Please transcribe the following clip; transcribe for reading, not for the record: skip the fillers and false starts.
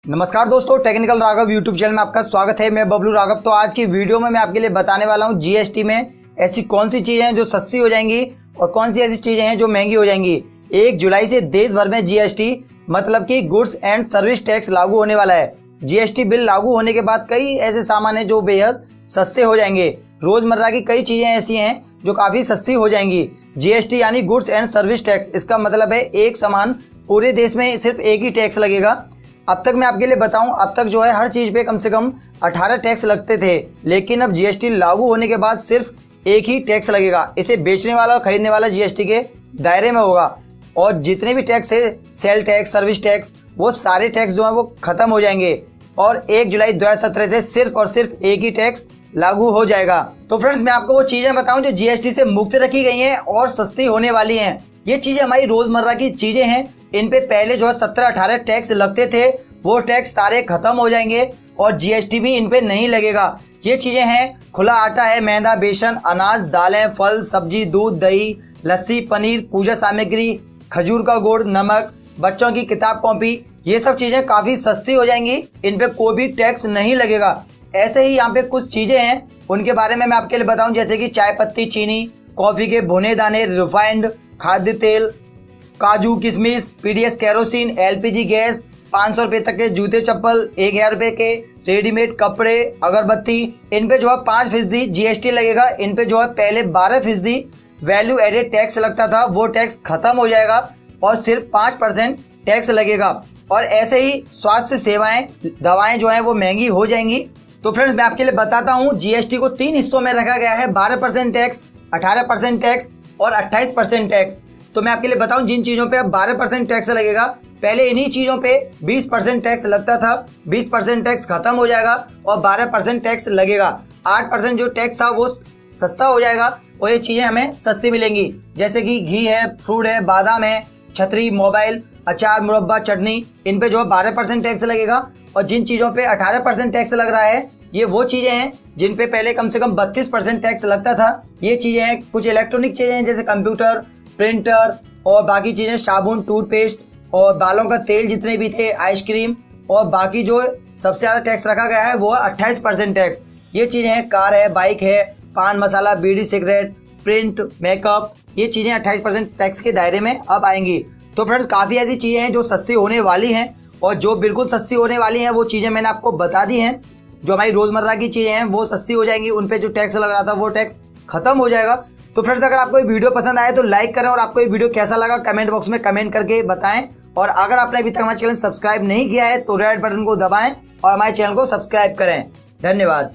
नमस्कार दोस्तों, technical Raghav YouTube channel में आपका स्वागत है। मैं बबलू राघव। तो आज की वीडियो में मैं आपके लिए बताने वाला हूं जीएसटी में ऐसी कौन सी चीजें हैं जो सस्ती हो जाएंगी और कौन सी ऐसी चीजें हैं जो महंगी हो जाएंगी। 1 जुलाई से देश भर में जीएसटी मतलब कि गुड्स एंड सर्विस टैक्स लागू होने वाला है। जीएसटी बिल लागू होने के बाद कई ऐसे सामान हैं जो बेहद सस्ते हो जाएंगे। रोजमर्रा की कई चीजें ऐसी हैं जो काफी सस्ती हो जाएंगी। जीएसटी यानी गुड्स एंड सर्विस टैक्स, इसका मतलब है एक सामान पूरे देश में सिर्फ एक ही टैक्स लगेगा। अब तक मैं आपके लिए बताऊं, अब तक जो है हर चीज पे कम से कम 18 टैक्स लगते थे, लेकिन अब जीएसटी लागू होने के बाद सिर्फ एक ही टैक्स लगेगा। इसे बेचने वाला और खरीदने वाला जीएसटी के दायरे में होगा और जितने भी टैक्स थे, सेल टैक्स, सर्विस टैक्स, वो सारे टैक्स जो है वो खत्म हो जाएंगे और 1 जुलाई 2017 से सिर्फ और सिर्फ एक ही टैक्स लागू हो जाएगा। तो फ्रेंड्स, मैं आपको वो चीजें बताऊं जो जीएसटी से मुक्त रखी गई हैं और सस्ती होने वाली हैं। ये चीजें हमारी रोजमर्रा की चीजें हैं। इन पे पहले जो है 17-18 टैक्स लगते थे, वो टैक्स सारे खत्म हो जाएंगे और जीएसटी भी इन पे नहीं लगेगा। ये चीजें हैं, खुला आटा है, मैदा, बेसन, अनाज, दालें, फल, सब्जी, दूध, दही, लस्सी, पनीर, पूजा सामग्री, खजूर का गुड़, नमक, बच्चों की किताब कॉपी, ये सब चीजें काफी सस्ती हो जाएंगी। इन पे कोई भी टैक्स नहीं लगेगा। ऐसे ही यहाँ पे कुछ चीजें हैं, उनके बारे में मैं आपके लिए बताऊं, जैसे कि चाय पत्ती, चीनी, कॉफी के भुने दाने, रिफाइंड, खाद्य तेल, काजू, किशमिश, पीडीएस केरोसिन, एलपीजी गैस, 500 रुपए तक के जूते चप्पल, 1000 रुपए के रेडीमेड कपड़े, अगरबत्ती, इन पे जो है 5% जीएसटी लगेगा। इन पे जो है पहले 12% वैल्यू एडेड टैक्स लगता था, वो टैक्स खत्म हो जाएगा और सिर्फ 5% टैक्स लगेगा। और ऐसे ही स्वास्थ्य सेवाएं, दवाएं जो है वो महंगी हो जाएंगी। तो फ्रेंड्स, मैं आपके लिए बताता हूँ, जीएसटी को 3 हिस्सों में रखा गया है, 12% टैक्स, 18% टैक्स और 28% टैक्स। तो मैं आपके लिए बताऊं, जिन चीजों पे अब 12% टैक्स लगेगा, पहले इन्हीं चीजों पे 20% टैक्स लगता था, 20% टैक्स खत्म हो जाएगा और 12% टैक्स लगेगा। 8% जो टैक्स था वो सस्ता हो जाएगा और ये चीजें हमें सस्ती मिलेंगी, जैसे कि घी है, फ्रूट है, बादाम है, छतरी, मोबाइल, अचार, मुरब्बा, चटनी, इन पे जो है 12% टैक्स लगेगा। और जिन चीजों पे 18% टैक्स लग रहा है, ये वो चीजें हैं जिन पे पहले कम से कम 32% टैक्स लगता था। ये चीजें हैं, कुछ इलेक्ट्रॉनिक चीजें हैं जैसे कंप्यूटर, प्रिंटर और बाकी चीजें, साबुन, टूथपेस्ट और बालों का तेल जितने भी थे, आइसक्रीम, और बाकी जो सबसे ज्यादा टैक्स रखा गया है वो 28% टैक्स। ये चीजें हैं, कार है, बाइक है, पान मसाला, बीड़ी, सिगरेट, प्रिंट, मेकअप, ये चीजें 28% टैक्स के दायरे में अब आएंगी। तो फ्रेंड्स, काफी ऐसी चीजें हैं जो सस्ती होने वाली हैं और जो बिल्कुल सस्ती होने वाली हैं वो चीजें मैंने आपको बता दी हैं। जो हमारी रोजमर्रा की चीजें हैं वो सस्ती हो जाएंगी, उन पे जो टैक्स लग रहा था वो टैक्स खत्म हो जाएगा। तो फ्रेंड्स, अगर आपको ये वीडियो पसंद आए तो लाइक करें और आपको ये वीडियो कैसा लगा कमेंट बॉक्स में कमेंट करके बताएं। और अगर आपने अभी तक हमारे चैनल सब्सक्राइब नहीं किया है तो रेड बटन को दबाएं और हमारे चैनल को सब्सक्राइब करें। धन्यवाद।